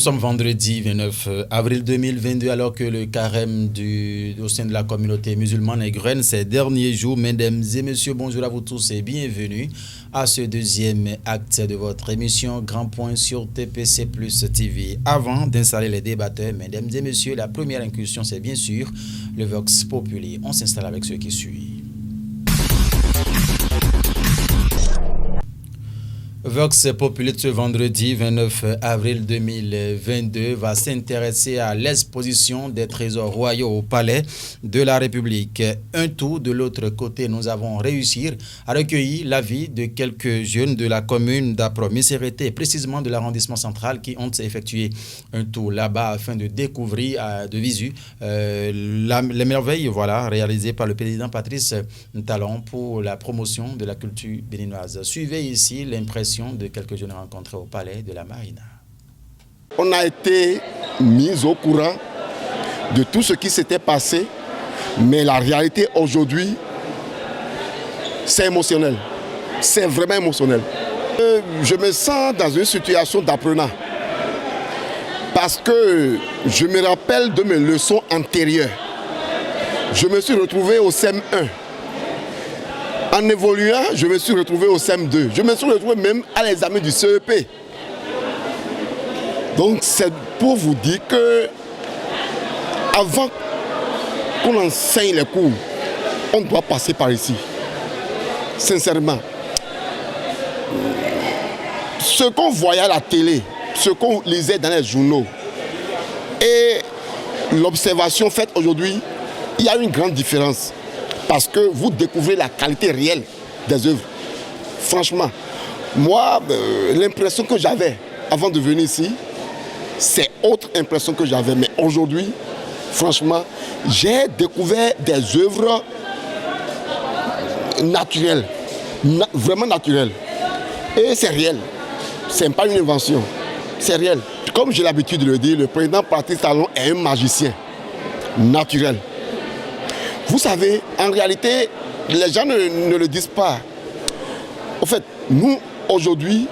sommes vendredi 29 avril 2022 alors que le carême au sein de la communauté musulmane égrène ces derniers jours. Mesdames et messieurs, bonjour à vous tous et bienvenue à ce deuxième acte de votre émission Grand Point sur TPC Plus TV. Avant d'installer les débatteurs, mesdames et messieurs, la première incursion c'est bien sûr le Vox Populi. On s'installe avec ce qui suit. Vox Populi ce vendredi 29 avril 2022 va s'intéresser à l'exposition des trésors royaux au palais de la République. Un tour de l'autre côté, nous avons réussi à recueillir l'avis de quelques jeunes de la commune d'Apro-Missérété, précisément de l'arrondissement central, qui ont effectué un tour là-bas afin de découvrir de visu les merveilles réalisées par le président Patrice Talon pour la promotion de la culture béninoise. Suivez ici l'impression de quelques jeunes rencontrés au palais de la Marina. On a été mis au courant de tout ce qui s'était passé, mais la réalité aujourd'hui, c'est émotionnel. C'est vraiment émotionnel. Je me sens dans une situation d'apprenant parce que je me rappelle de mes leçons antérieures. Je me suis retrouvé au CM1. En évoluant, je me suis retrouvé au CM2. Je me suis retrouvé même à l'examen du CEP. Donc c'est pour vous dire que avant qu'on enseigne les cours, on doit passer par ici. Sincèrement. Ce qu'on voyait à la télé, ce qu'on lisait dans les journaux et l'observation faite aujourd'hui, il y a une grande différence. Parce que vous découvrez la qualité réelle des œuvres. Franchement, moi, l'impression que j'avais avant de venir ici, c'est autre impression que j'avais. Mais aujourd'hui, franchement, j'ai découvert des œuvres naturelles, vraiment naturelles. Et c'est réel. Ce n'est pas une invention. C'est réel. Comme j'ai l'habitude de le dire, le président Patrice Talon est un magicien naturel. Vous savez, en réalité, les gens ne le disent pas. En fait, nous, aujourd'hui,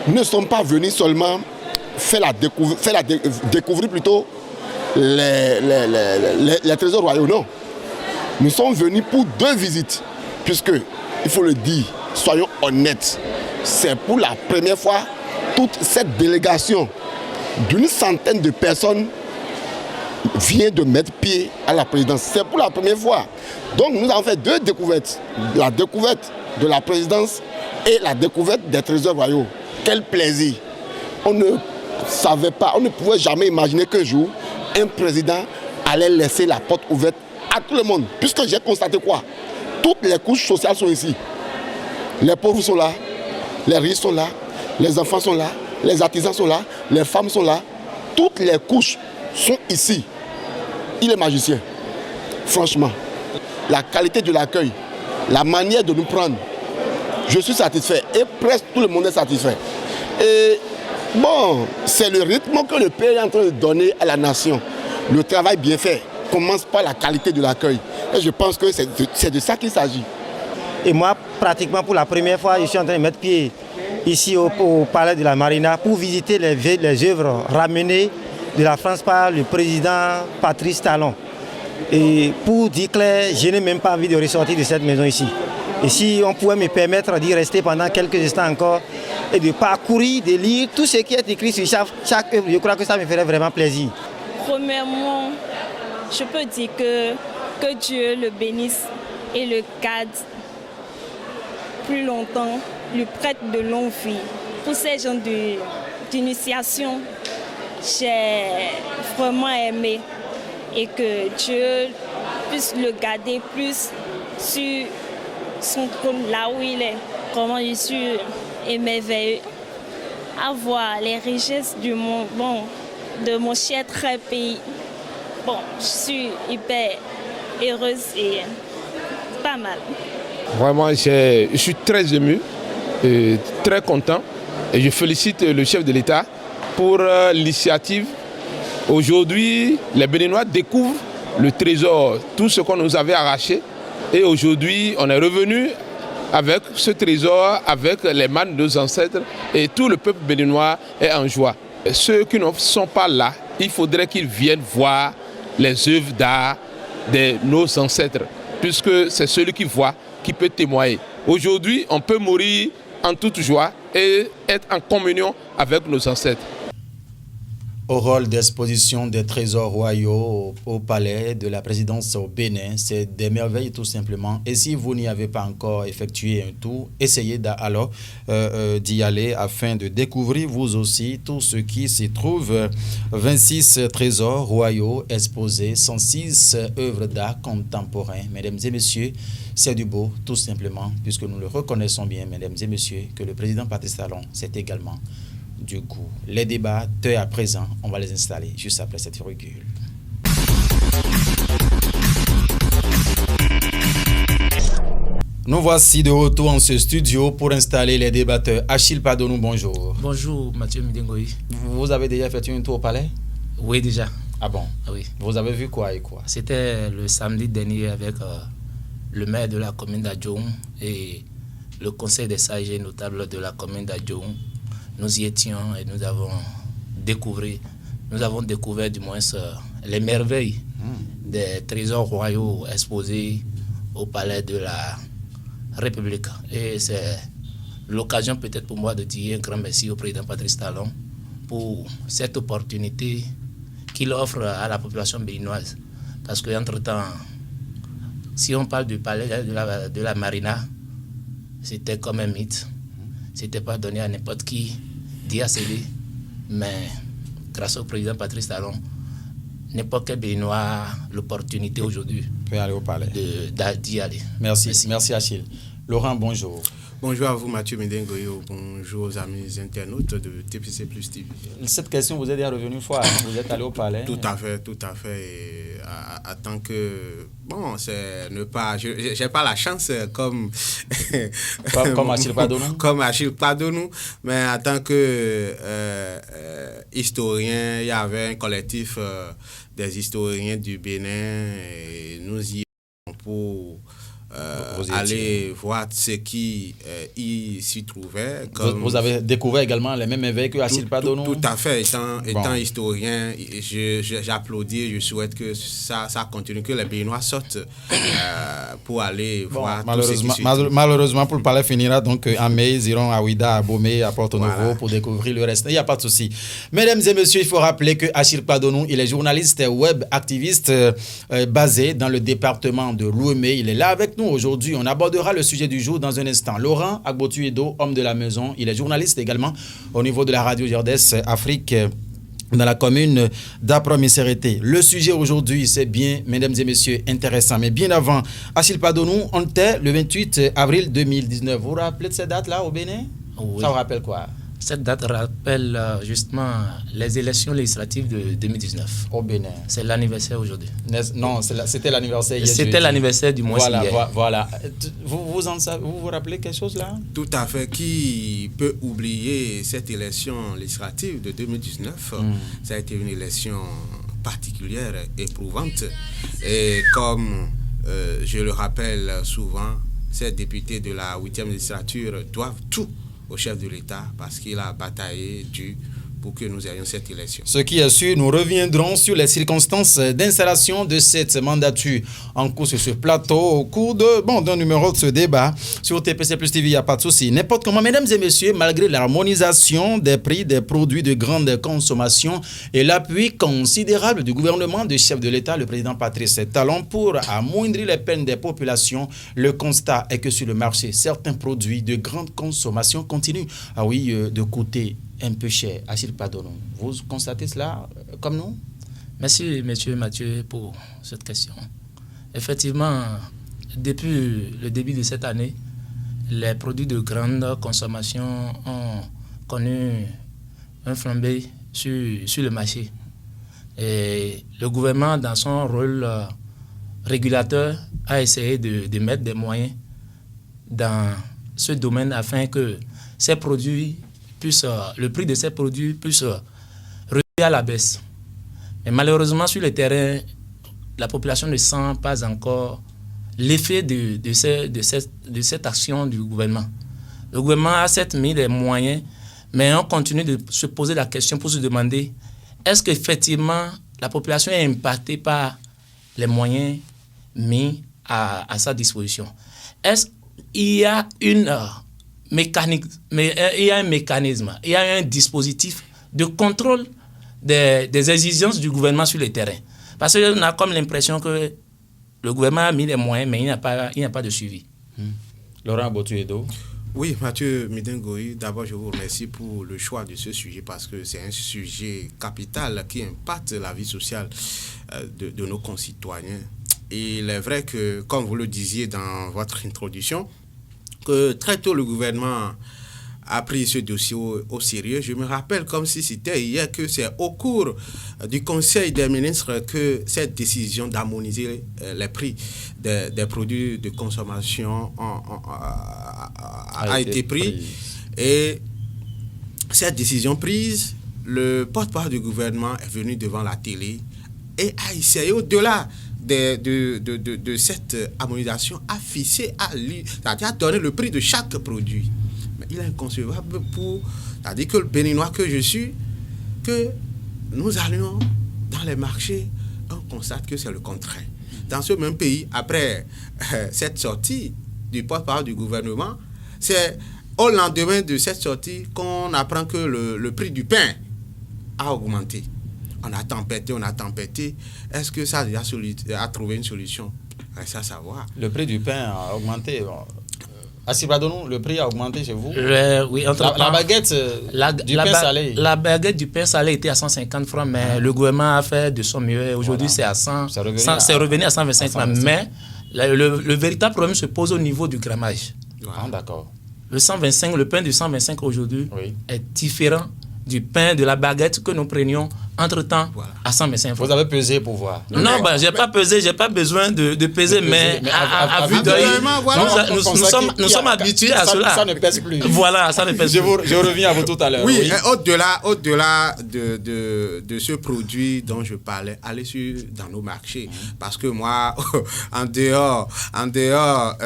ne sommes pas venus seulement découvrir plutôt les trésors royaux, non. Nous sommes venus pour 2 visites, puisque, il faut le dire, soyons honnêtes, c'est pour la première fois, toute cette délégation d'une centaine de personnes vient de mettre pied à la présidence. C'est pour la première fois. Donc nous avons fait 2 découvertes. La découverte de la présidence et la découverte des trésors royaux. Quel plaisir. On ne savait pas, on ne pouvait jamais imaginer qu'un jour, un président allait laisser la porte ouverte à tout le monde. Puisque j'ai constaté quoi? Toutes les couches sociales sont ici. Les pauvres sont là, les riches sont là, les enfants sont là, les artisans sont là, les femmes sont là. Toutes les couches sont ici. Il est magicien. Franchement, la qualité de l'accueil, la manière de nous prendre, je suis satisfait et presque tout le monde est satisfait. Et bon, c'est le rythme que le Père est en train de donner à la nation. Le travail bien fait commence par la qualité de l'accueil. Et je pense que c'est de ça qu'il s'agit. Et moi, pratiquement pour la première fois, je suis en train de mettre pied ici au palais de la Marina pour visiter les œuvres ramenées de la France par le président Patrice Talon. Et pour dire clair, je n'ai même pas envie de ressortir de cette maison ici. Et si on pouvait me permettre d'y rester pendant quelques instants encore et de parcourir, de lire tout ce qui est écrit sur chaque œuvre, je crois que ça me ferait vraiment plaisir. Premièrement, je peux dire que Dieu le bénisse et le garde plus longtemps, lui prête de longue vie. Pour ces gens d'initiation, j'ai vraiment aimé et que Dieu puisse le garder plus sur son trône là où il est. Comment je suis émerveillée à voir les richesses du monde, de mon cher très pays. Bon, je suis hyper heureuse et pas mal. Vraiment, je suis très ému et très content et je félicite le chef de l'État pour l'initiative. Aujourd'hui, les Béninois découvrent le trésor, tout ce qu'on nous avait arraché. Et aujourd'hui, on est revenu avec ce trésor, avec les mains de nos ancêtres. Et tout le peuple béninois est en joie. ceux qui ne sont pas là, il faudrait qu'ils viennent voir les œuvres d'art de nos ancêtres, puisque c'est celui qui voit qui peut témoigner. Aujourd'hui, on peut mourir en toute joie et être en communion avec nos ancêtres. Au rôle d'exposition des trésors royaux au palais de la présidence au Bénin, c'est des merveilles tout simplement. Et si vous n'y avez pas encore effectué un tour, essayez alors d'y aller afin de découvrir vous aussi tout ce qui s'y trouve. 26 trésors royaux exposés, 106 œuvres d'art contemporains. Mesdames et messieurs, c'est du beau tout simplement, puisque nous le reconnaissons bien, mesdames et messieurs, que le président Patrice Talon, c'est également du coup. Les débats, à présent, on va les installer juste après cette virgule. Nous voici de retour en ce studio pour installer les débatteurs. Achille Padonou, bonjour. Bonjour Mathieu Midengoï. Vous avez déjà fait un tour au palais? Oui, déjà. Ah bon? Oui. Vous avez vu quoi et quoi? C'était le samedi dernier avec le maire de la commune d'Adjoum et le conseil des sages et notables de la commune d'Adjoum. Nous y étions et nous avons découvert du moins les merveilles des trésors royaux exposés au palais de la République. Et c'est l'occasion peut-être pour moi de dire un grand merci au président Patrice Talon pour cette opportunité qu'il offre à la population béninoise. Parce qu'entre-temps, si on parle du palais de la Marina, c'était comme un mythe. C'était pas donné à n'importe qui d'y accéder, mais grâce au président Patrice Talon, n'importe quel Béninois a l'opportunité aujourd'hui peut aller au palais d'y aller. Merci Achille. Laurent, bonjour. Bonjour à vous Mathieu Midengoyo, bonjour aux amis internautes de TPC Plus TV. Cette question, vous êtes déjà revenu une fois, vous êtes allé au palais. Tout à fait. Et à tant que, bon, c'est ne pas, j'ai pas la chance comme Achille Padonou. Comme Achille Padonou, mais en tant que historien, il y avait un collectif des historiens du Bénin et nous y allons pour aller voir ce qui y s'y trouvait. Vous avez découvert également les mêmes merveilles que Achille Padonou? Tout à fait. Étant historien, j'applaudis, je souhaite que ça continue, que les Béninois sortent pour aller voir tout ce qui s'y trouve. Malheureusement, pour le palais finira donc en mai, ils iront à Ouida, à Bomé, à Porto-Novo pour découvrir le reste. Il n'y a pas de souci. Mesdames et messieurs, il faut rappeler que Achille Padonou, il est journaliste web activiste basé dans le département de l'Ouémé. Il est là avec nous aujourd'hui. On abordera le sujet du jour dans un instant. Laurent Agbotu-Edo, homme de la maison, il est journaliste également au niveau de la radio Gerdès Afrique dans la commune d'Apromiserete. Le sujet aujourd'hui, c'est bien, mesdames et messieurs, intéressant. Mais bien avant, Achille Padonou, on était le 28 avril 2019. Vous vous rappelez de cette date-là au Bénin? Oui. Ça vous rappelle quoi? Cette date rappelle justement les élections législatives de 2019. Au Bénin. C'est l'anniversaire aujourd'hui. Non, c'était l'anniversaire hier. C'était l'anniversaire du mois hier. Voilà. Vous vous rappelez quelque chose là? Tout à fait. Qui peut oublier cette élection législative de 2019? Ça a été une élection particulière, éprouvante. Et comme je le rappelle souvent, ces députés de la 8e législature doivent tout au chef de l'État parce qu'il a bataillé dur pour que nous ayons cette élection. Ce qui est sûr, nous reviendrons sur les circonstances d'installation de cette mandature en cours sur ce plateau au cours d'un numéro de ce débat. Sur TPC Plus TV, il n'y a pas de souci. N'importe comment, mesdames et messieurs, malgré l'harmonisation des prix des produits de grande consommation et l'appui considérable du gouvernement du chef de l'État, le président Patrice Talon, pour amoindrir les peines des populations, le constat est que sur le marché, certains produits de grande consommation continuent de coûter un peu cher. Achille Padonou, vous constatez cela comme nous? Merci, monsieur Mathieu, pour cette question. Effectivement, depuis le début de cette année, les produits de grande consommation ont connu un flambé sur le marché. Et le gouvernement, dans son rôle régulateur, a essayé de mettre des moyens dans ce domaine afin que ces produits le prix de ces produits puisse revenir à la baisse. Mais malheureusement, sur le terrain, la population ne sent pas encore l'effet de cette action du gouvernement. Le gouvernement a certes mis des moyens, Mais on continue de se poser la question pour se demander, est-ce qu'effectivement la population est impactée par les moyens mis à sa disposition? Est-ce qu'il y a un mécanisme, il y a un dispositif de contrôle des exigences du gouvernement sur le terrain? Parce qu'on a comme l'impression que le gouvernement a mis les moyens, mais il n'y a pas de suivi. Laurent Botuedo. Oui, Mathieu Midengoï, d'abord je vous remercie pour le choix de ce sujet parce que c'est un sujet capital qui impacte la vie sociale de nos concitoyens. Et il est vrai que, comme vous le disiez dans votre introduction, que très tôt le gouvernement a pris ce dossier au sérieux. Je me rappelle comme si c'était hier que c'est au cours du Conseil des ministres que cette décision d'harmoniser les prix des produits de consommation a été prise. Et cette décision prise, le porte-parole du gouvernement est venu devant la télé et a essayé, au-delà de cette harmonisation, à fixer, c'est-à-dire à donner le prix de chaque produit. Mais il est inconcevable c'est-à-dire que le Béninois que je suis, que nous allions dans les marchés, on constate que c'est le contraire. Dans ce même pays, après cette sortie du porte-parole du gouvernement, c'est au lendemain de cette sortie qu'on apprend que le prix du pain a augmenté. On a tempêté. Est-ce que ça a déjà trouvé une solution? Reste à savoir. Le prix du pain a augmenté. À Cibadonou, le prix a augmenté chez vous? Oui, la baguette du pain salé. La baguette du pain salé était à 150 francs, mais le gouvernement a fait de son mieux. Aujourd'hui, c'est à 100. C'est revenu à 125 francs. Mais le véritable problème se pose au niveau du grammage. Ah, d'accord. Le pain de 125 aujourd'hui est différent du pain, de la baguette que nous prenions entre-temps à 125 francs. Vous avez pesé pour voir? Non, je n'ai pas pesé, je n'ai pas besoin de peser, mais à vue d'œil, nous sommes habitués à cela. Ça ne pèse plus. Voilà, ça ne pèse plus. Je reviens à vous tout à l'heure. Oui, au-delà de ce produit dont je parlais, allez dans nos marchés. Parce que moi, en dehors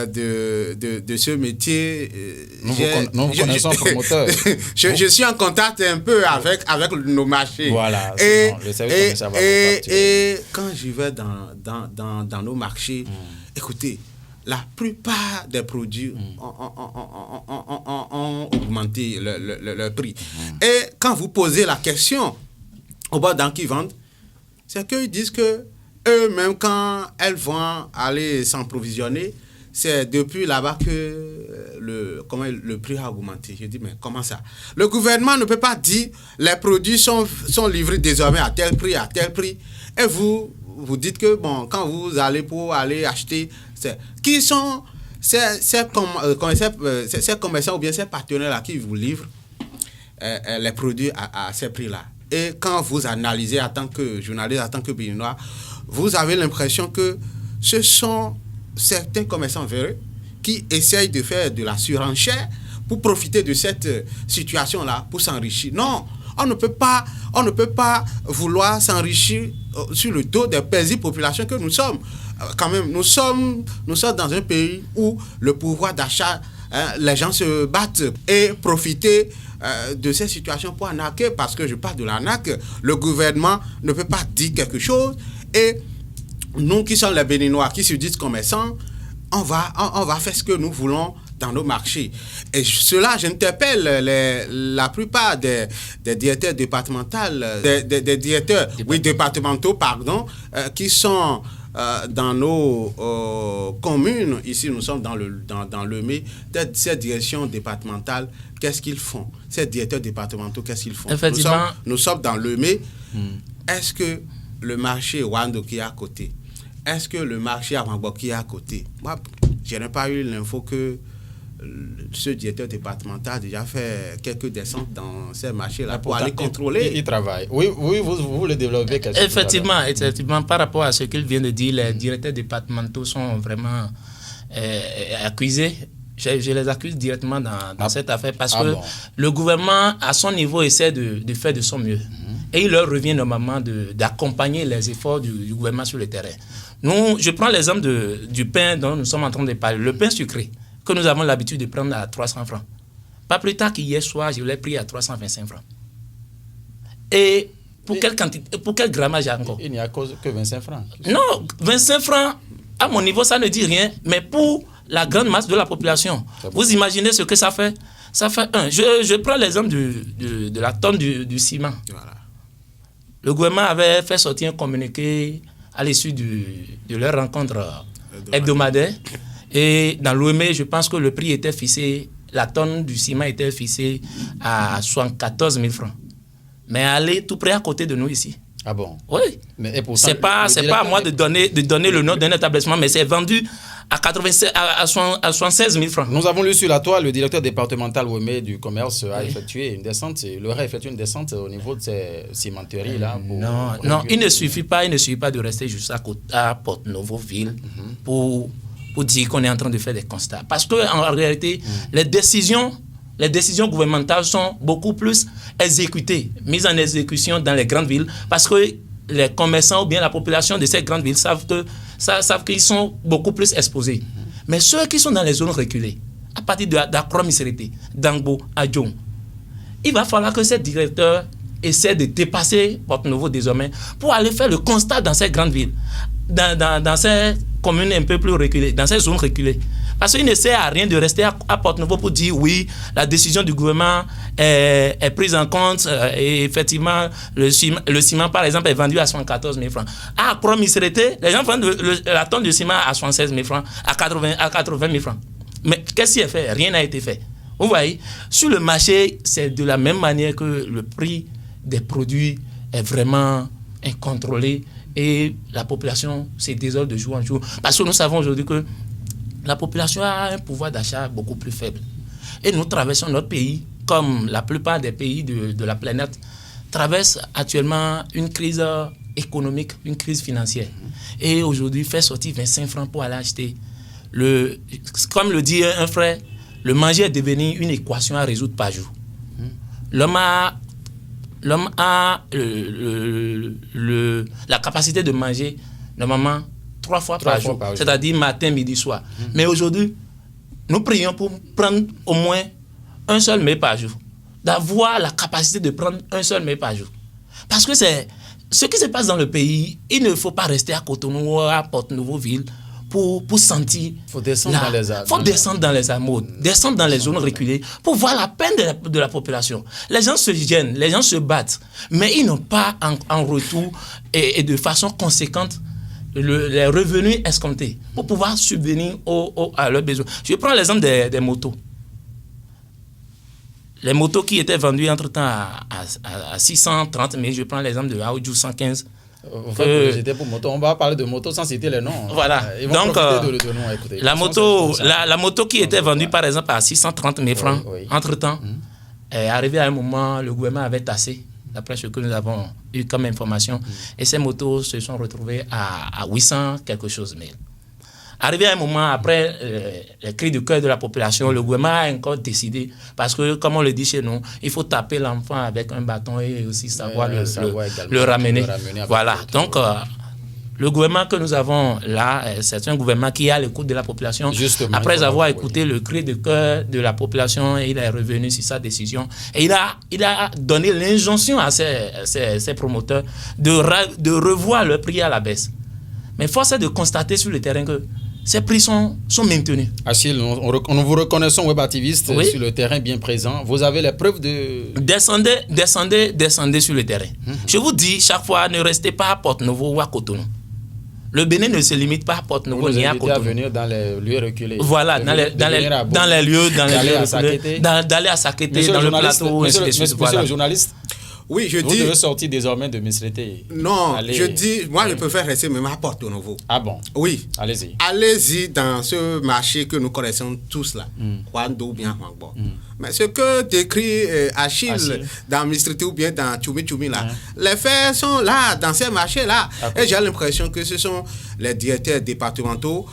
de ce métier, nous vous connaissons promoteur. Je suis en contact un peu avec nos marchés. Voilà. Et quand je vais dans nos marchés, écoutez, la plupart des produits ont augmenté leur prix. Et quand vous posez la question aux banques qui vendent, c'est qu'ils disent que eux-mêmes, quand elles vont aller s'approvisionner, c'est depuis là-bas que le prix a augmenté. Je dis, mais comment ça? Le gouvernement ne peut pas dire les produits sont livrés désormais à tel prix. Et vous dites que, bon, quand vous allez pour aller acheter, qui sont ces commerçants ou bien ces partenaires-là qui vous livrent les produits à ces prix-là? Et quand vous analysez en tant que journaliste, en tant que Béninois, vous avez l'impression que ce sont certains commerçants véreux qui essayent de faire de la surenchère pour profiter de cette situation-là, pour s'enrichir. Non, on ne peut pas vouloir s'enrichir sur le dos des paisibles populations que nous sommes. Quand même, nous sommes dans un pays où le pouvoir d'achat, les gens se battent et profiter de ces situations pour arnaquer, parce que je parle de l'arnaque. Le gouvernement ne peut pas dire quelque chose et nous qui sommes les Béninois, qui se disent commerçants, on va faire ce que nous voulons dans nos marchés. Et cela, j'interpelle la plupart des directeurs départementaux, des directeurs départementaux, qui sont dans nos communes. Ici, nous sommes dans le mai. Ces directions départementales, qu'est-ce qu'ils font? Ces directeurs départementaux, qu'est-ce qu'ils font? Effectivement. Nous sommes dans le mai. Est-ce que le marché Wando qui est à côté, est-ce que le marché Avangbo qui est à côté? Moi, je n'ai pas eu l'info que ce directeur départemental a déjà fait quelques descentes dans ces marchés-là pour aller contrôler. Il travaille. Oui, vous le développez. Effectivement, par rapport à ce qu'il vient de dire, les directeurs départementaux sont vraiment accusés. Je les accuse directement dans cette affaire parce que le gouvernement, à son niveau, essaie de faire de son mieux. Et il leur revient normalement d'accompagner les efforts du gouvernement sur le terrain. Je prends l'exemple du pain dont nous sommes en train de parler. Le pain sucré, que nous avons l'habitude de prendre à 300 francs. Pas plus tard qu'hier soir, je l'ai pris à 325 francs. Et pour quelle quantité, pour quel grammage encore? Il n'y a que 25 francs. Non, 25 francs, à mon niveau, ça ne dit rien, mais pour la grande masse de la population, vous imaginez ce que ça fait? Ça fait un. Je prends l'exemple de la tonne du ciment. Voilà. Le gouvernement avait fait sortir un communiqué à l'issue de leur rencontre hebdomadaire. Et dans l'OME, je pense que le prix était fixé, la tonne du ciment était fixée à 74 000 francs. Mais elle est tout près à côté de nous ici. Ah bon? Oui. Mais pourtant, c'est pas à moi de donner le nom d'un établissement, mais c'est vendu à 76 000 francs. Nous avons lu sur la toile, le directeur départemental OME du commerce a effectué une descente, il aurait effectué une descente au niveau de ces cimenteries-là. Non, il ne suffit pas de rester juste à Porte-Novo-Ville pour dire qu'on est en train de faire des constats. Parce qu'en réalité, les décisions gouvernementales sont beaucoup plus exécutées, mises en exécution dans les grandes villes, parce que les commerçants ou bien la population de ces grandes villes savent qu'ils sont beaucoup plus exposés. Mais ceux qui sont dans les zones reculées, à partir d'Accra-Missérété, d'Angbo, Adjong, il va falloir que ces directeurs essaient de dépasser Porte-Novo désormais pour aller faire le constat dans ces grandes villes, dans ces communes un peu plus reculées, dans ces zones reculées. Parce qu'il ne sert à rien de rester à Porte-Novo pour dire oui, la décision du gouvernement est prise en compte et effectivement, le ciment, par exemple, est vendu à 74 000 francs. À Accra-Missérété, les gens vendent la tonne de ciment à 76 000 francs, à 80 000 francs. Mais qu'est-ce qui est fait? Rien n'a été fait. Vous voyez, sur le marché, c'est de la même manière que le prix des produits est vraiment incontrôlé et la population se désole de jour en jour. Parce que nous savons aujourd'hui que la population a un pouvoir d'achat beaucoup plus faible. Et nous traversons notre pays, comme la plupart des pays de la planète, traversent actuellement une crise économique, une crise financière. Et aujourd'hui, faire sortir 25 francs pour aller acheter, comme le dit un frère, le manger est devenu une équation à résoudre par jour. L'homme a la capacité de manger normalement 3 fois par jour, c'est-à-dire matin, midi, soir. Mais aujourd'hui, nous prions pour prendre au moins un seul mets par jour, d'avoir la capacité de prendre un seul mets par jour. Parce que c'est ce qui se passe dans le pays, il ne faut pas rester à Cotonou ou à Porte-Novo-Ville pour sentir. Il faut descendre dans les hameaux, descendre dans les zones reculées pour voir la peine de la population. Les gens se gênent, les gens se battent, mais ils n'ont pas en retour et de façon conséquente les revenus escomptés pour pouvoir subvenir à leurs besoins. Je prends l'exemple des motos. Les motos qui étaient vendues entre-temps à 630 000, je prends l'exemple de Aoudjou 115. On va parler de moto sans citer les noms. Voilà. Donc, la moto qui était vendue par exemple à 630 000 francs, entre-temps, est arrivée à un moment, le gouvernement avait tassé, d'après ce que nous avons eu comme information, et ces motos se sont retrouvées à 800 quelque chose mille. Arrivé à un moment, après les cris du cœur de la population, le gouvernement a encore décidé, parce que, comme on le dit chez nous, il faut taper l'enfant avec un bâton et aussi savoir le ramener. Voilà. Donc, le gouvernement que nous avons là, c'est un gouvernement qui est à l'écoute de la population. Justement, après avoir écouté le cri de cœur de la population, il est revenu sur sa décision. Et il a donné l'injonction à ses promoteurs de revoir le prix à la baisse. Mais force est de constater sur le terrain que ces prix sont maintenus. Achille, nous vous reconnaissons web activiste sur le terrain bien présent. Vous avez les preuves de... Descendez sur le terrain. Je vous dis, chaque fois, ne restez pas à Porte-Novo ou à Cotonou. Le Bénin ne se limite pas à Porte-Novo ni à Cotonou. À venir dans les lieux reculés. Voilà, dans les lieux reculés. D'aller à Sakété, dans le plateau. Monsieur le journaliste, oui, je vous devez sortir désormais de Missérété. Non, je dis, moi je préfère rester même à Porte-Novo. Ah bon? Oui. Allez-y. Allez-y dans ce marché que nous connaissons tous là. Kwando ou bien Huangbo. Mais ce que décrit Achille dans Missérété ou bien dans Tchoumi là, les faits sont là, dans ces marchés là. Et j'ai l'impression que ce sont les directeurs départementaux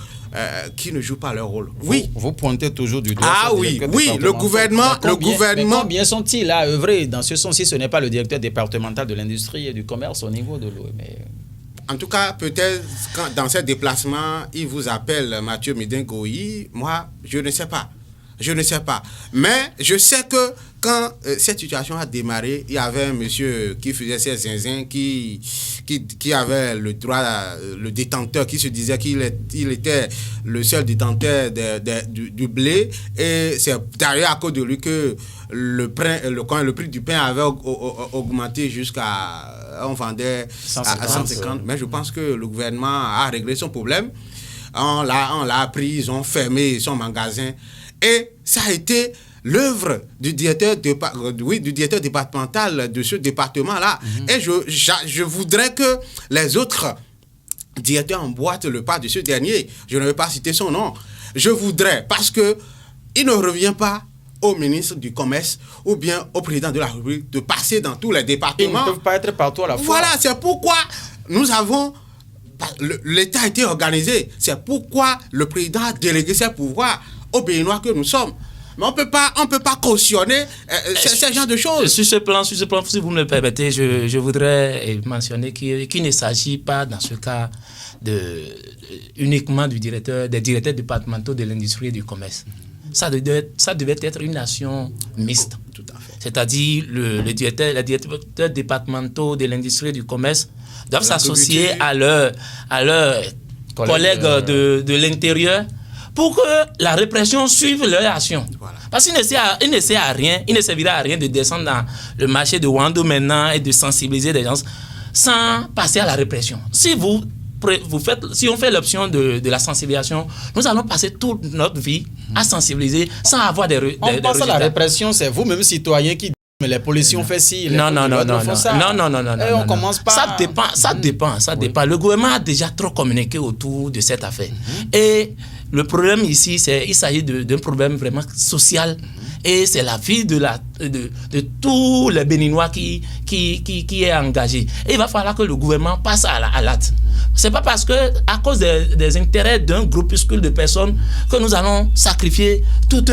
qui ne jouent pas leur rôle. Vous pointez toujours du doigt. Ah oui, le gouvernement. Combien sont-ils à œuvrer dans ce sens si ce n'est pas le directeur départemental de l'industrie et du commerce au niveau de l'OME? En tout cas, peut-être dans ces déplacements, il vous appelle Mathieu Midingoï. Moi, je ne sais pas. Je ne sais pas. Mais je sais que quand cette situation a démarré, il y avait un monsieur qui faisait ses zinzins, qui avait le droit, le détenteur, qui se disait qu'il était le seul détenteur du blé. Et c'est d'ailleurs à cause de lui que le prix du pain avait augmenté jusqu'à... On vendait 150. À 150. Mais je pense que le gouvernement a réglé son problème. On l'a pris, ils ont fermé son magasin. Et ça a été l'œuvre du directeur départemental de ce département-là. Et je voudrais que les autres directeurs emboîtent le pas de ce dernier. Je ne vais pas citer son nom. Je voudrais, parce que il ne revient pas au ministre du Commerce ou bien au président de la République de passer dans tous les départements. Ils ne peuvent pas être partout à la fois. Voilà, c'est pourquoi nous avons... L'État a été organisé. C'est pourquoi le président a délégué ses pouvoirs aux Béninois que nous sommes. Mais on peut pas cautionner ce genre de choses. Sur ce plan, si vous me le permettez, je voudrais mentionner qu'il ne s'agit pas dans ce cas uniquement des directeurs départementaux de l'industrie et du commerce. Ça devait être une nation mixte. Tout à fait. C'est-à-dire les directeurs départementaux de l'industrie et du commerce doivent s'associer à leurs collègues de l'intérieur pour que la répression suive leur action. Voilà. Parce qu'il ne servira à rien de descendre dans le marché de Wando maintenant et de sensibiliser les gens sans passer à la répression. Si on fait l'option de la sensibilisation, nous allons passer toute notre vie à sensibiliser sans avoir des résultats. On passe à la répression, c'est vous-même citoyens qui mais les policiers ont fait ci, les non. On commence pas. Ça dépend. Le gouvernement a déjà trop communiqué autour de cette affaire. Et le problème ici, il s'agit d'un problème vraiment social. Et c'est la vie de tous les Béninois qui est engagé. Et il va falloir que le gouvernement passe à l'acte. C'est pas parce que, à cause des intérêts d'un groupuscule de personnes, que nous allons sacrifier tout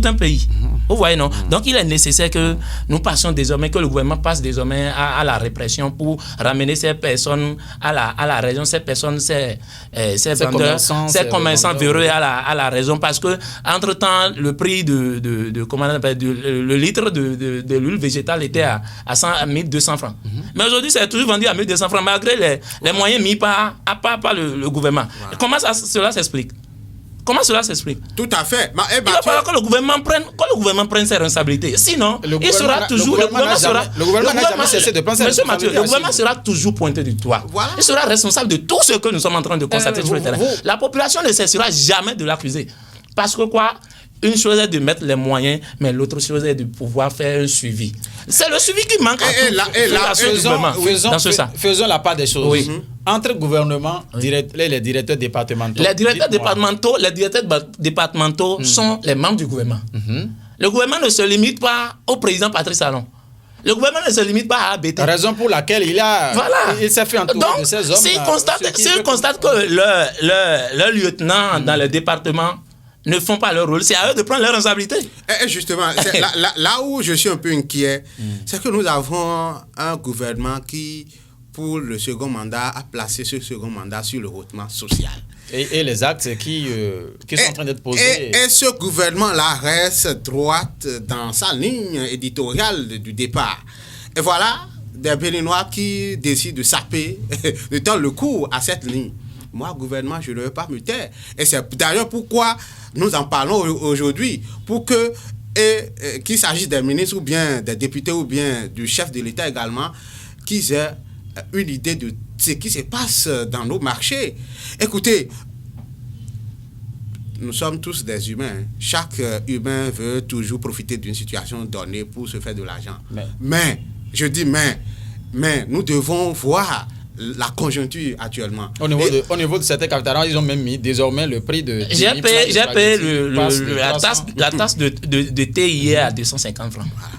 un pays. Vous voyez, non? Donc, il est nécessaire que nous passions désormais, que le gouvernement passe désormais à la répression pour ramener ces personnes à la raison, ces personnes, ces vendeurs, ces commerçants véreux à la raison. Parce que, entre-temps, le prix le litre de l'huile végétale était à 1200 francs. Mais aujourd'hui, c'est toujours vendu à 1200 francs, malgré les moyens mis par le gouvernement. Voilà. Comment cela s'explique? Tout à fait. Il va falloir que le gouvernement prenne ses responsabilités. Sinon, le gouvernement sera toujours pointé du doigt. Voilà. Il sera responsable de tout ce que nous sommes en train de constater sur le terrain. La population ne cessera jamais de l'accuser. Parce que quoi? Une chose est de mettre les moyens, mais l'autre chose est de pouvoir faire un suivi. C'est le suivi qui manque faisons la part des choses. Oui. Entre gouvernement, les directeurs départementaux. Les directeurs départementaux sont les membres du gouvernement. Le gouvernement ne se limite pas au président Patrice Talon. Le gouvernement ne se limite pas à ABT. Raison pour laquelle il s'est fait entourer de ces hommes. S'il constate que leur lieutenant dans le département ne font pas leur rôle, c'est à eux de prendre leurs responsabilités. Et justement, là où je suis un peu inquiet, c'est que nous avons un gouvernement qui, pour le second mandat, a placé ce second mandat sur le hautement social. Et les actes qui sont en train d'être posés. Et ce gouvernement-là reste droite dans sa ligne éditoriale du départ. Et voilà des Béninois qui décident de saper, de tendre le coup à cette ligne. Moi, gouvernement, je ne veux pas me taire. Et c'est d'ailleurs pourquoi nous en parlons aujourd'hui, pour que, qu'il s'agisse des ministres ou bien des députés ou bien du chef de l'État également, qu'ils aient une idée de ce qui se passe dans nos marchés. Écoutez, nous sommes tous des humains. Chaque humain veut toujours profiter d'une situation donnée pour se faire de l'argent. Mais nous devons voir la conjoncture actuellement. Au niveau de certains capitales, ils ont même mis désormais le prix de... J'ai payé la tasse de thé hier à 250 francs. Voilà.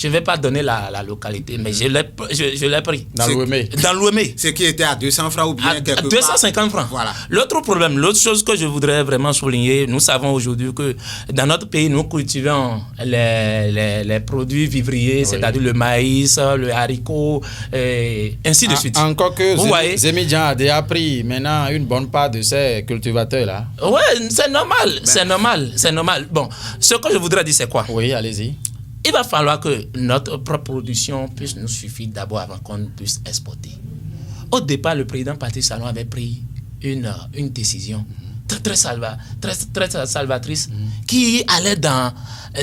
Je ne vais pas donner la localité, mais je l'ai pris. Dans l'Ouémé. Dans l'Ouémé. Ce qui était à 200 francs ou bien À quelque 250 francs. Voilà. L'autre problème, l'autre chose que je voudrais vraiment souligner, nous savons aujourd'hui que dans notre pays, nous cultivons les produits vivriers, c'est-à-dire le maïs, le haricot, et ainsi de suite. Encore que Vous voyez? Zemidjan a déjà pris maintenant une bonne part de ces cultivateurs-là. Oui, c'est normal, c'est normal. Bon, ce que je voudrais dire, c'est quoi? Oui, allez-y. Il va falloir que notre propre production puisse nous suffire d'abord avant qu'on puisse exporter. Au départ, le président Patrice Talon avait pris une décision très salvatrice qui allait dans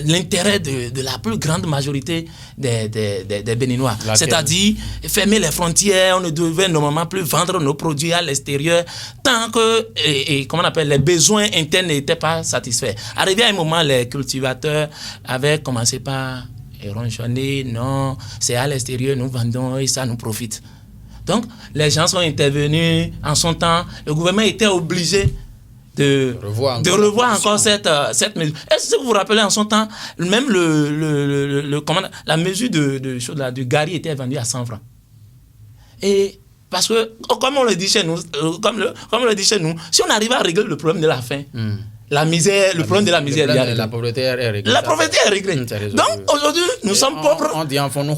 l'intérêt de la plus grande majorité des Béninois. C'est-à-dire fermer les frontières, on ne devait normalement plus vendre nos produits à l'extérieur tant que les besoins internes n'étaient pas satisfaits. Arrivé à un moment, les cultivateurs avaient commencé par ronchonner, non, c'est à l'extérieur, nous vendons et ça nous profite. Donc, les gens sont intervenus en son temps, le gouvernement était obligé de revoir encore cette mesure. Est-ce que vous vous rappelez en son temps, même la mesure de Gary était vendue à 100 francs. Et parce que, comme on le dit chez nous, si on arrive à régler le problème de la faim, la misère, le problème de la misère, la pauvreté est réglée. La pauvreté est réglée. Donc aujourd'hui, nous sommes pauvres. On dit en fond, nous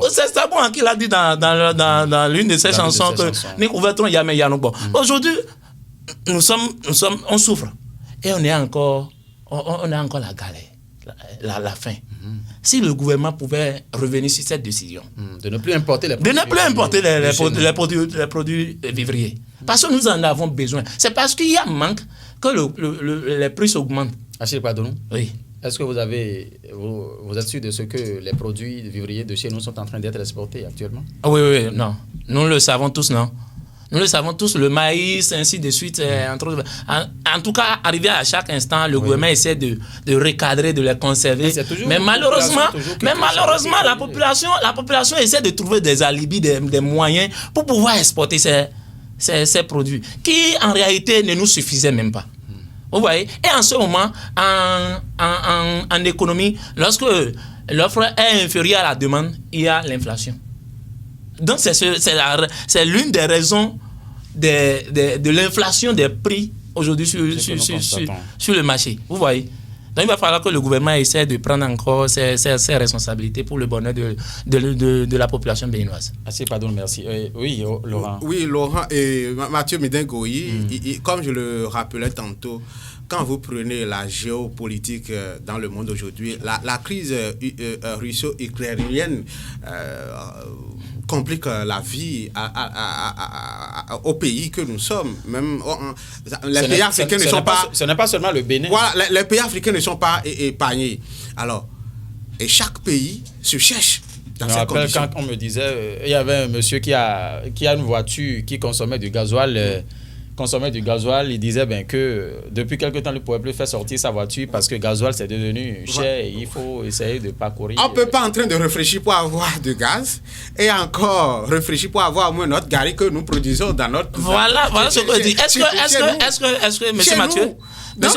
c'est ça bon qu'il a dit dans l'une de ses chansons que nous couvertons Yamé Yanokbo. Aujourd'hui, on souffre et on a encore la galère, la faim. Si le gouvernement pouvait revenir sur cette décision de ne plus importer les produits vivriers, parce que nous en avons besoin. C'est parce qu'il y a un manque que les prix s'augmentent. Achille, pardon. Oui. Est-ce que vous êtes sûr de ce que les produits vivriers de chez nous sont en train d'être exportés actuellement? Oui, non. Nous le savons tous, non. Nous le savons tous, le maïs, ainsi de suite. En tout cas, arrivé à chaque instant, le gouvernement essaie de recadrer, de les conserver. Mais malheureusement, la population essaie de trouver des alibis, des moyens pour pouvoir exporter ces produits qui, en réalité, ne nous suffisaient même pas. Vous voyez? Et en ce moment, en économie, lorsque l'offre est inférieure à la demande, il y a l'inflation. Donc, c'est l'une des raisons de l'inflation des prix aujourd'hui sur le marché. Vous voyez? Donc, il va falloir que le gouvernement essaie de prendre encore ses responsabilités pour le bonheur de la population béninoise. Assez, pardon, merci. Oui, Laurent. Oui, Laurent et Mathieu Midingoyi, comme je le rappelais tantôt, quand vous prenez la géopolitique dans le monde aujourd'hui, la crise russo-ukrainienne complique la vie au pays que nous sommes. Même les pays africains ne sont pas... Ce n'est pas seulement le Bénin. Voilà, les pays africains ne sont pas épargnés. Alors, et chaque pays se cherche dans ces conditions. Quand on me disait, il y avait un monsieur qui a une voiture qui consommait du gasoil... il disait que depuis quelque temps, il ne pouvait plus faire sortir sa voiture parce que le gasoil, c'est devenu cher et il faut essayer de parcourir. On ne peut pas en train de réfléchir pour avoir du gaz et encore réfléchir pour avoir au moins notre gari que nous produisons dans notre... Voilà ce que je dis. Est-ce que monsieur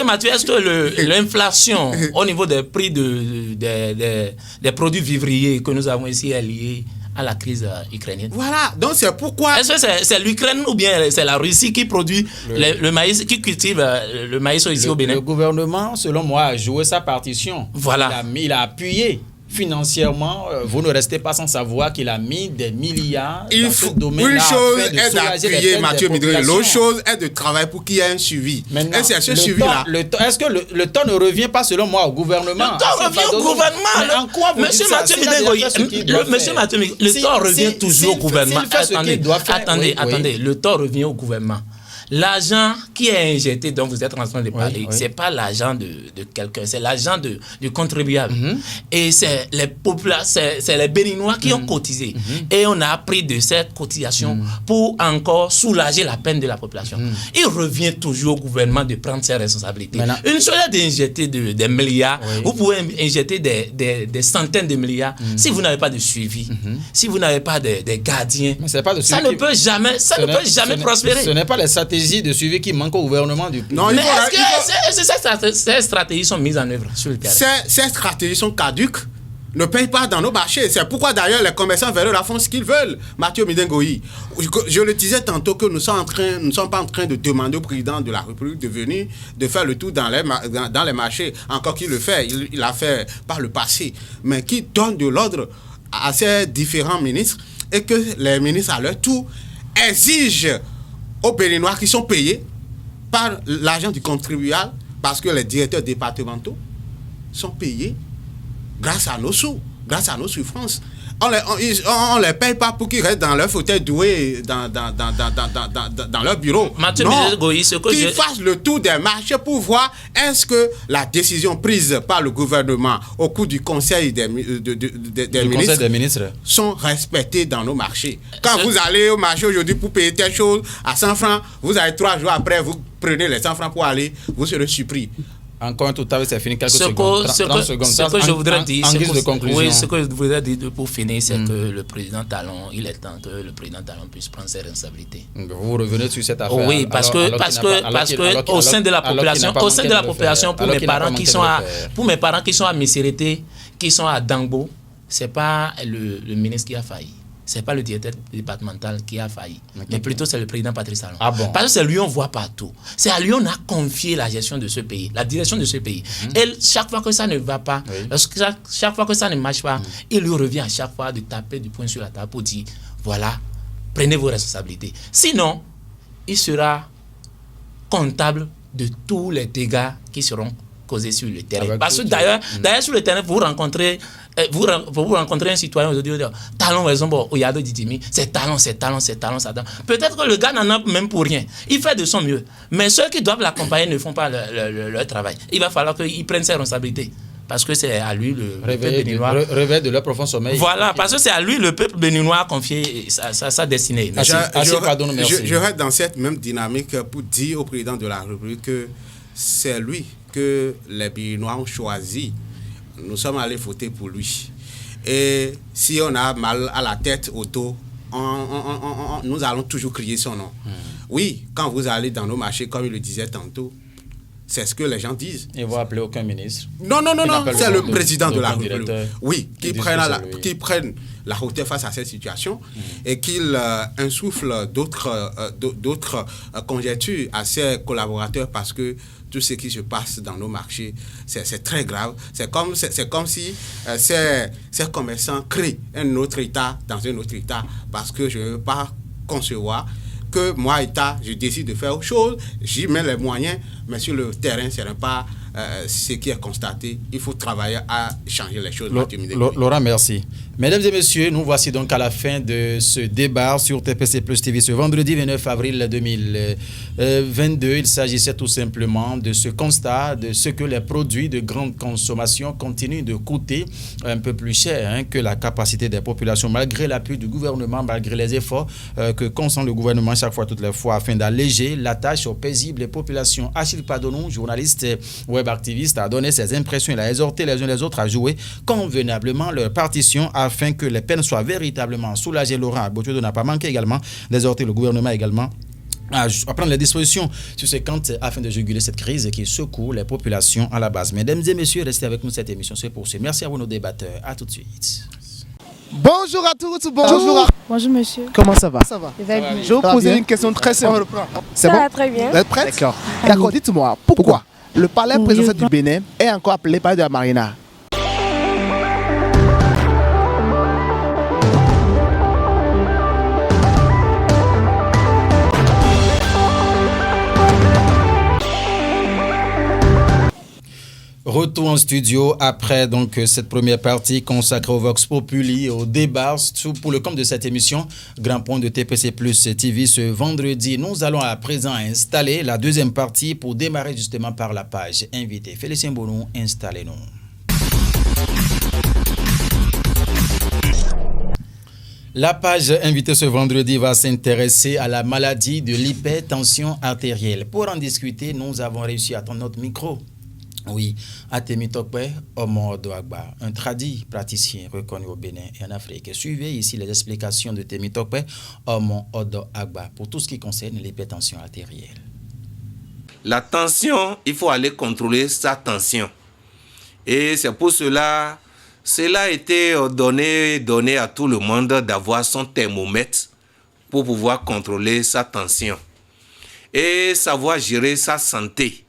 Mathieu, est-ce que l'inflation au niveau des prix des produits vivriers que nous avons ici est liée à la crise ukrainienne? Voilà, donc c'est pourquoi... Est-ce que c'est l'Ukraine ou bien c'est la Russie qui produit le maïs, qui cultive le maïs ici au Bénin? Le gouvernement, selon moi, a joué sa partition. Voilà. Il a appuyé financièrement. Vous ne restez pas sans savoir qu'il a mis des milliards dans ce domaine-là. Une chose est d'appuyer, Mathieu Midingoyi. L'autre chose est de travailler pour qu'il y ait un suivi. Maintenant, est-ce que le temps ne revient pas, selon moi, au gouvernement? Le temps revient au gouvernement. En quoi vous Monsieur dites ça? Mathieu Midingoyi, le temps revient toujours au gouvernement. Attendez, le temps revient au gouvernement. L'argent qui est injecté, dont vous êtes en train de parler, c'est pas l'argent de quelqu'un, c'est l'argent du contribuable. Et c'est les Béninois qui ont cotisé. Et on a pris de cette cotisation pour encore soulager la peine de la population. Il revient toujours au gouvernement de prendre ses responsabilités. Maintenant, une chose est d'injecter des milliards, vous pouvez injecter des centaines de milliards. Si vous n'avez pas de suivi, si vous n'avez pas de gardiens, ça ne peut jamais prospérer. Ce n'est pas les stratégies de suivi qui manquent au gouvernement du pays. Non, mais est-ce que ces stratégies sont mises en œuvre sur le terrain? Ces stratégies sont caduques. ne payent pas dans nos marchés. C'est pourquoi d'ailleurs les commerçants verront font ce qu'ils veulent. Mathieu Midengoï, je le disais tantôt que nous ne sommes pas en train de demander au président de la République de venir, de faire le tour dans les marchés, encore qu'il le fait, il l'a fait par le passé, mais qui donne de l'ordre à ces différents ministres et que les ministres à leur tour exigent aux Béninois qui sont payés par l'argent du contribuable, parce que les directeurs départementaux sont payés grâce à nos sous, grâce à nos souffrances. On les paye pas pour qu'ils restent dans leur fauteuil doué, dans leur bureau. Mathieu Midengoï, qu'ils fassent le tour des marchés pour voir est-ce que la décision prise par le gouvernement au cours du conseil des ministres sont respectées dans nos marchés. Quand vous allez au marché aujourd'hui pour payer telle chose à 100 francs, vous avez 3 jours après, vous prenez les 100 francs pour aller, vous serez surpris. Encore un tout à l'heure, c'est fini quelques secondes. 30 secondes. Ce que je voudrais dire, en guise de conclusion. Oui, ce que je voudrais dire pour finir, c'est que le président Talon, il est temps que le président Talon puisse prendre ses responsabilités. Vous revenez sur cette affaire. Oui, parce que au sein de la population, pour mes parents qui sont à Missérété, qui sont à Dangbo, c'est pas le ministre qui a failli. C'est pas le directeur départemental qui a failli, mais plutôt c'est le président Patrice Talon. Ah bon? Parce que c'est lui on voit partout. C'est à lui on a confié la gestion de ce pays, la direction de ce pays. Et chaque fois que ça ne va pas, chaque fois que ça ne marche pas, il lui revient à chaque fois de taper du poing sur la table pour dire voilà, prenez vos responsabilités. Sinon, il sera comptable de tous les dégâts qui seront causés sur le terrain. Parce que d'ailleurs sur le terrain, vous rencontrez un citoyen aujourd'hui, vous dites Talon, c'est Talon. Peut-être que le gars n'en a même pour rien. Il fait de son mieux. Mais ceux qui doivent l'accompagner ne font pas leur travail. Il va falloir qu'ils prennent ses responsabilités. Parce que c'est à lui le peuple béninois. Réveil de leur profond sommeil. Voilà, parce que c'est à lui le peuple béninois a confié sa destinée. Je reste dans cette même dynamique pour dire au président de la République que c'est lui que les Béninois ont choisi. Nous sommes allés voter pour lui. Et si on a mal à la tête, au dos, nous allons toujours crier son nom. Oui, quand vous allez dans nos marchés, comme il le disait tantôt, c'est ce que les gens disent. Ils vont appeler aucun ministre. Non, c'est le président de la République. Oui, qui prenne la hauteur face à cette situation et qu'il insuffle d'autres conjectures à ses collaborateurs, parce que tout ce qui se passe dans nos marchés, c'est très grave. C'est comme si ces commerçants créent un autre État dans un autre État, parce que je ne veux pas concevoir que moi, État, je décide de faire autre chose, j'y mets les moyens, mais sur le terrain, ce n'est pas ce qui est constaté. Il faut travailler à changer les choses. Laurent, merci. Mesdames et messieurs, nous voici donc à la fin de ce débat sur TPC Plus TV ce vendredi 29 avril 2022. Il s'agissait tout simplement de ce constat de ce que les produits de grande consommation continuent de coûter un peu plus cher que la capacité des populations, malgré l'appui du gouvernement, malgré les efforts que consent le gouvernement chaque fois, toutes les fois, afin d'alléger la tâche aux paisibles populations. Achille Padonou, journaliste web activiste, a donné ses impressions. Il a exhorté les uns les autres à jouer convenablement leur partition afin que les peines soient véritablement soulagées. Laurent Abotiodo n'a pas manqué également d'exhorter le gouvernement également à prendre les dispositions sur ces comptes afin de juguler cette crise qui secoue les populations à la base. Mesdames et messieurs, restez avec nous, cette émission se poursuit. Merci à vous nos débatteurs. À tout de suite. Bonjour à tous, bonjour. Bonjour monsieur. Comment ça va? Ça va. Je vais bien. Je vais vous poser une question très simple. C'est bon? Ça va très bien. Vous êtes prête? D'accord, dites-moi, pourquoi le palais présidentiel du Bénin est encore appelé palais de la Marina? Retour en studio après donc cette première partie consacrée au Vox Populi, au débat pour le compte de cette émission Grand Point de TPC Plus TV ce vendredi. Nous allons à présent installer la deuxième partie pour démarrer justement par la page invitée. Félicien Bonou, installez-nous. La page invitée ce vendredi va s'intéresser à la maladie de l'hypertension artérielle. Pour en discuter, nous avons réussi à attendre notre micro. Oui, Atemi Tokpe, Omodo Agba, un tradit praticien reconnu au Bénin et en Afrique. Suivez ici les explications de Temi Tokpe, Omodo Agba, pour tout ce qui concerne l'hypertension artérielle. La tension, il faut aller contrôler sa tension. Et c'est pour cela, cela a été donné à tout le monde d'avoir son thermomètre pour pouvoir contrôler sa tension et savoir gérer sa santé.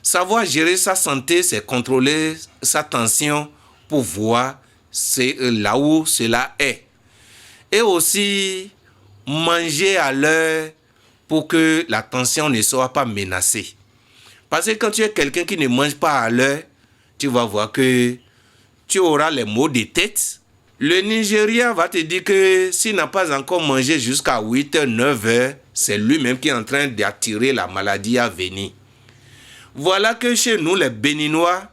Savoir gérer sa santé, c'est contrôler sa tension pour voir là où cela est. Et aussi manger à l'heure pour que la tension ne soit pas menacée. Parce que quand tu es quelqu'un qui ne mange pas à l'heure, tu vas voir que tu auras les maux de tête. Le Nigérien va te dire que s'il n'a pas encore mangé jusqu'à 8h, 9h, c'est lui-même qui est en train d'attirer la maladie à venir. Voilà que chez nous, les Béninois,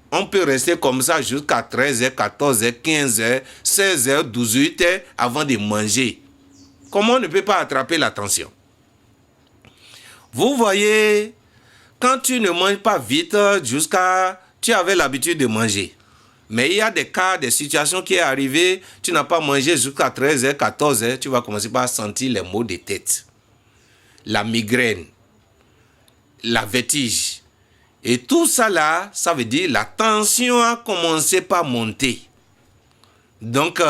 on peut rester comme ça jusqu'à 13h, 14h, 15h, 16h, 18h avant de manger. Comment on ne peut pas attraper la tension? Vous voyez, quand tu ne manges pas vite jusqu'à... Tu avais l'habitude de manger. Mais il y a des cas, des situations qui sont arrivées, tu n'as pas mangé jusqu'à 13h, 14h, tu vas commencer par sentir les maux de tête, la migraine, la vertige. Et tout ça là, ça veut dire la tension a commencé par monter. Donc,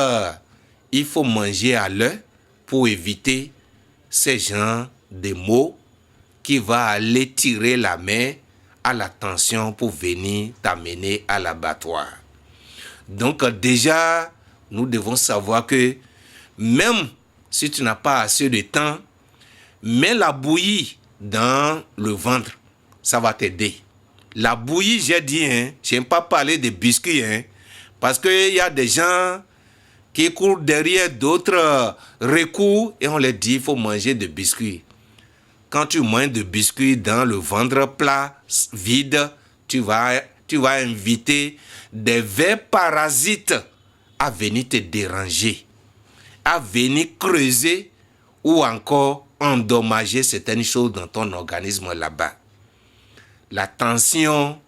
il faut manger à l'heure pour éviter ces genres de maux qui vont aller tirer la main à la tension pour venir t'amener à l'abattoir. Donc déjà, nous devons savoir que même si tu n'as pas assez de temps, mets la bouillie dans le ventre, ça va t'aider. La bouillie, j'ai dit, je n'aime pas parler de biscuits, parce qu'il y a des gens qui courent derrière d'autres recours et on leur dit qu'il faut manger des biscuits. Quand tu manges des biscuits dans le ventre plat, vide, tu vas inviter des vers parasites à venir te déranger, à venir creuser ou encore endommager certaines choses dans ton organisme là-bas. La tension,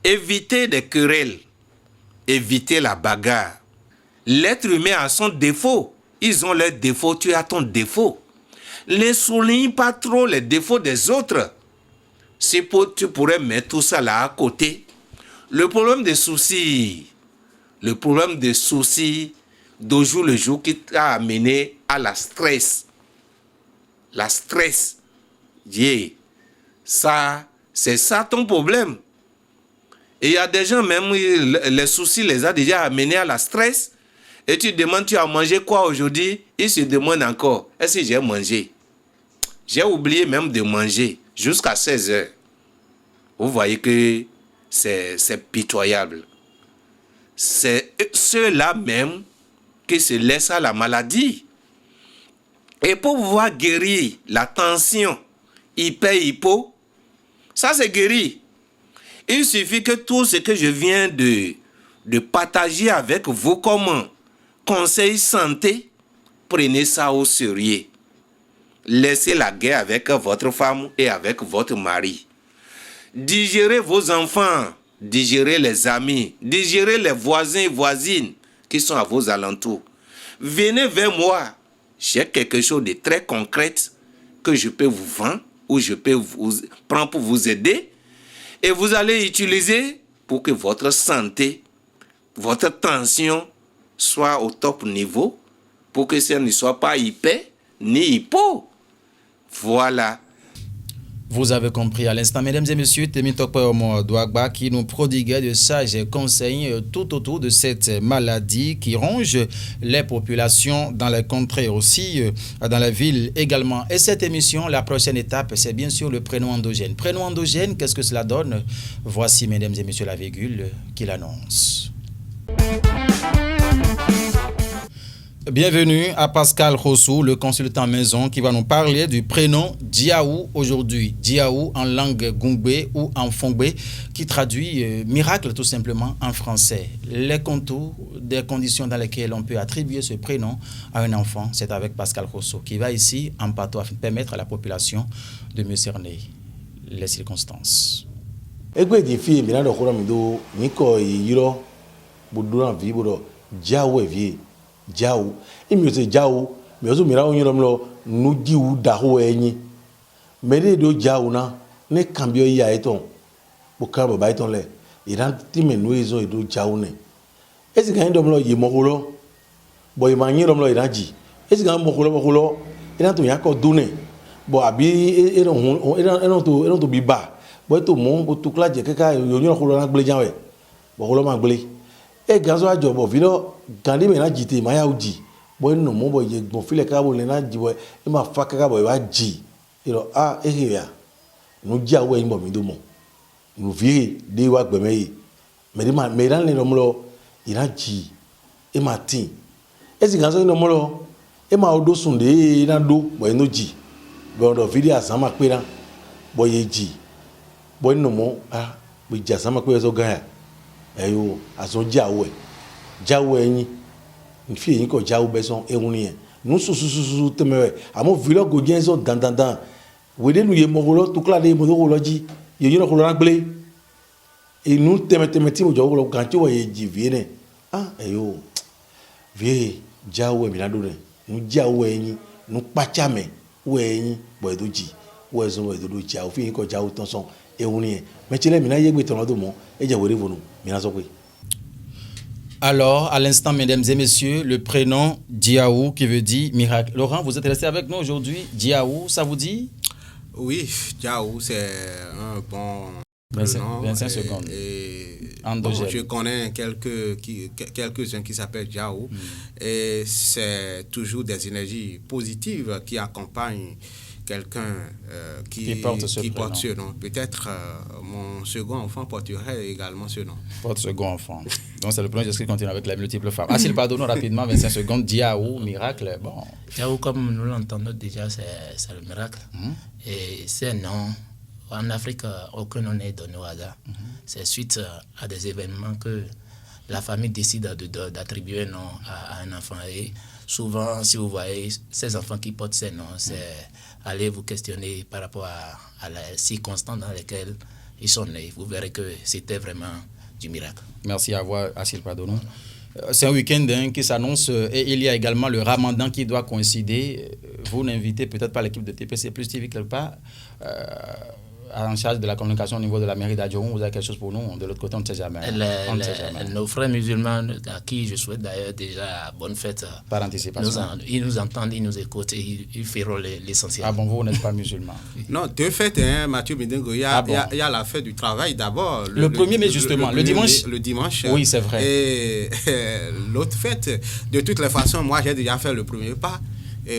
éviter des querelles, éviter la bagarre. L'être humain a son défaut. Ils ont leurs défauts, tu as ton défaut. Ne souligne pas trop les défauts des autres. Tu pourrais mettre tout ça là à côté. Le problème des soucis d'au jour le jour qui t'a amené à la stress. La stress, ça, c'est ça ton problème. Et il y a des gens, même les soucis les a déjà amenés à la stress. Et tu demandes, tu as mangé quoi aujourd'hui? Ils se demandent encore, est-ce que j'ai mangé? J'ai oublié même de manger jusqu'à 16h. Vous voyez que c'est pitoyable. C'est ceux-là même qui se laissent à la maladie. Et pour pouvoir guérir la tension hyper-hypo, ça c'est guéri. Il suffit que tout ce que je viens de partager avec vous comme conseil santé, prenez ça au sérieux. Laissez la guerre avec votre femme et avec votre mari. Digérez vos enfants, digérez les amis, digérez les voisins et voisines qui sont à vos alentours. Venez vers moi. J'ai quelque chose de très concret que je peux vous vendre ou je peux vous prendre pour vous aider. Et vous allez utiliser pour que votre santé, votre tension soit au top niveau, pour que ça ne soit pas hyper ni hypo. Voilà. Vous avez compris à l'instant, mesdames et messieurs, Temitope Omo Douagba qui nous prodiguait de sages conseils tout autour de cette maladie qui ronge les populations dans les contrées aussi, dans la ville également. Et cette émission, la prochaine étape, c'est bien sûr le prénom endogène. Prénom endogène, qu'est-ce que cela donne? Voici, mesdames et messieurs, la virgule qui l'annonce. Bienvenue à Pascal Rossou, le consultant maison qui va nous parler du prénom Diaou aujourd'hui. Diaou en langue gungbe ou en fongbe qui traduit miracle tout simplement en français. Les contours des conditions dans lesquelles on peut attribuer ce prénom à un enfant, c'est avec Pascal Rossou qui va ici en patois afin de permettre à la population de mieux cerner les circonstances. Diaou, il me dit Diaou, mais au mira on yomlo nous dit ou daho eni. Mais les deux Diaou na ne cambio ya eton. Bukaba baiton le. Iran time nous ils ont deux Diaou ne. esi kan dom lo ye mokulo bo e ma yin dom lo iraji esi kan mokulo ina to yakọ dune bo abi e to biba bo to mo bo to klaje keka yo yin kulo na gble janwe bo kulo ma gble e ganzo ajo bo video kan mi na jite ma ya uji bo no mo bo ye gbon file ka bo le na ji bo e ma fa kaka bo wa ji iro ya no ji awo yin bo mi do mo no vie de wa gbeme yi me ran le no lo ira ji e ma tin e si ganzo no mo lo e ma odo sunde na do bo no ji bo do video asama pe ran bo ye ji bo no mo bo ji asama pe so gan ya eyo aso jawo yin fi yin ko jawo beson ehun ni nu susususu temewe amo vilo go jenso dandandan we de nu ye mogolo to kla de mo lo ji ye yin ko lo na gble e nu teme ti mo jo lo gan ti wo ye ji vie ne eyo vie jawo mi na do ne nu jawo yin nu pachame we yin bo edo ji wo ezo wo edo jawo fi yin ko jawo ton son ehun ni me chele mi na ye gbe ton do mo e je were vonu mi na so pe. Alors, à l'instant, mesdames et messieurs, le prénom Diaou qui veut dire miracle. Laurent, vous êtes resté avec nous aujourd'hui. Diaou, ça vous dit? Oui, Diaou, c'est un bon 25 secondes. Je connais quelques-uns qui s'appellent Diaou. Et c'est toujours des énergies positives qui accompagnent quelqu'un qui porte ce nom. Peut-être mon second enfant porterait également ce nom. Porte second enfant. Donc c'est le premier qui continue avec la multiple femme. S'il pardonne rapidement, 25 secondes, Diaou, miracle. Bon. Diaou, comme nous l'entendons déjà, c'est le miracle. Et c'est un nom. En Afrique, aucun nom n'est donné au hasard. C'est suite à des événements que la famille décide d'attribuer un nom à un enfant. Et souvent, si vous voyez ces enfants qui portent ces noms, c'est allez vous questionner par rapport à les circonstances dans lesquelles ils sont nés. Vous verrez que c'était vraiment du miracle. Merci à vous, Assil Padono. C'est un week-end qui s'annonce et il y a également le Ramadan qui doit coïncider. Vous n'invitez peut-être pas l'équipe de TPC Plus TV quelque part en charge de la communication au niveau de la mairie d'Adjoron. Vous avez quelque chose pour nous? De l'autre côté, on ne sait jamais. Nos frères musulmans, à qui je souhaite d'ailleurs déjà bonne fête. Par anticipation. Ils nous entendent, ils nous écoutent et ils feront l'essentiel. Ah bon, vous n'êtes pas musulman? Non, deux fêtes, Mathieu Bindingo. Il y a la fête du travail d'abord. Le 1er mai, justement, le dimanche. Le dimanche. Oui, c'est vrai. Et l'autre fête, de toutes les façons, moi j'ai déjà fait le premier pas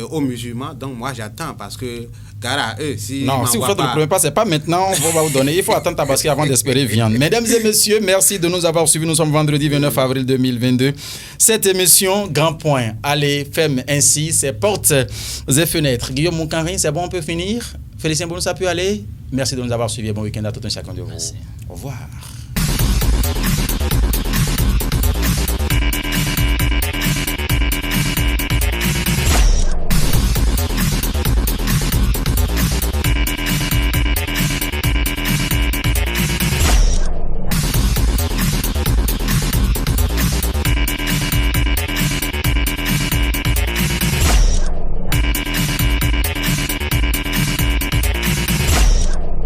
aux musulmans, donc moi j'attends parce que car à eux, si vous faites le premier pas, c'est pas maintenant, on va vous donner. Il faut attendre Tabaski avant d'espérer viande. Mesdames et messieurs, merci de nous avoir suivis. Nous sommes vendredi 29 avril 2022. Cette émission, Grand Point, allez, ferme ainsi ses portes et fenêtres. Guillaume Moukanri, c'est bon, on peut finir. Félicien Bonus, ça peut aller. Merci de nous avoir suivis. Bon week-end à tout un chacun de vous. Merci. Au revoir.